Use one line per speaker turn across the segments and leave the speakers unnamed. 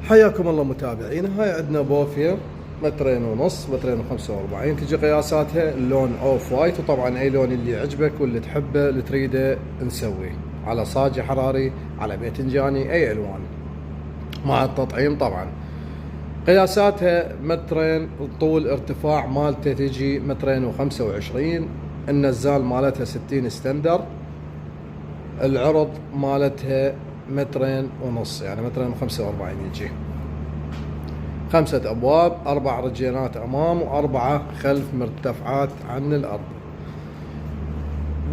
حياكم الله متابعينا. هاي عندنا بوفيا 2.5 مترين 2.45، تجي قياساتها اللون اوف وايت، وطبعا اي لون اللي يعجبك واللي تحبه اللي تريده نسويه على صاجي حراري على باذنجاني اي الوان مع التطعيم. طبعا قياساتها مترين، الطول ارتفاع مالته تجي 2.25 النزال مالتها 60 ستندر، العرض مالتها 2.5 متر يعني 2.45 يجي. 5 أبواب، 4 رجينات أمام و4 خلف مرتفعات عن الأرض.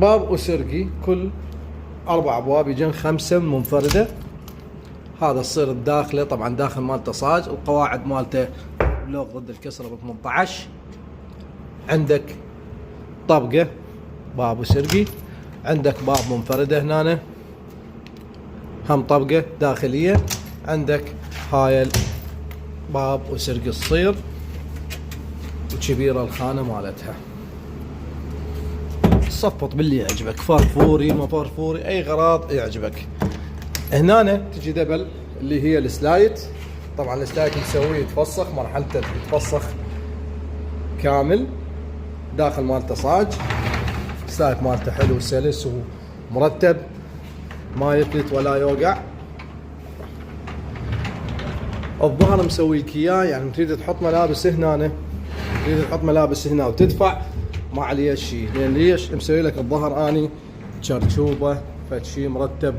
باب وسرقي، كل 4 أبواب يجين 5 منفردة. هذا الصير الداخلي، طبعا داخل مالته صاج، القواعد مالته بلوغ ضد الكسر ب 18. عندك طبقة باب وسرقي، عندك باب منفردة هنا هم طبقة داخلية، عندك هاي باب وسرقي الصير وكبيرة الخانة مالتها. صفط باللي يعجبك، فرفوري ما فرفوري اي غراض يعجبك. هنا تجي دبل اللي هي السلايت، طبعا السلايت مسويه يتفسخ، مرحلته يتفسخ كامل، داخل مالته صاج، السلايت مالته حلو سلس ومرتب ما يفلت ولا يوقع. الظهر مسوي لك اياه، يعني تريد تحط ملابس هنا، تريد تحط ملابس هنا وتدفع ما عليه شيء، لان ليش مسوي لك الظهر اني شرشوبه فد شيء مرتب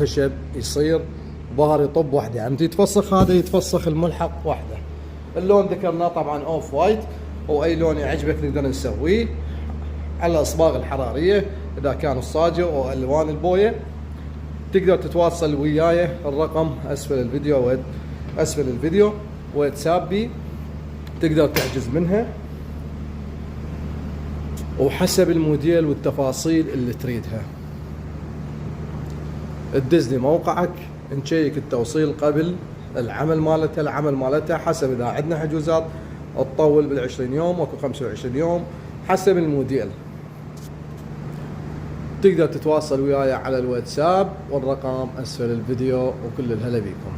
خشب يصير ظهر يطب وحده، يعني تتفسخ هذا يتفسخ الملحق وحده. اللون ذكرناه طبعا اوف وايت، واي لون يعجبك نقدر نسويه على الاصباغ الحراريه اذا كان الصاجه او الوان البويه. تقدر تتواصل وياي، الرقم اسفل الفيديو واتسابي، تقدر تحجز منها وحسب الموديل والتفاصيل اللي تريدها. تدز لي موقعك، نشيك التوصيل قبل العمل مالتها حسب اذا عندنا حجوزات تطول بال20 يوم اكو 25 يوم حسب الموديل. تقدر تتواصل وياي على الواتساب والرقم اسفل الفيديو، وكل الهلا بيكم.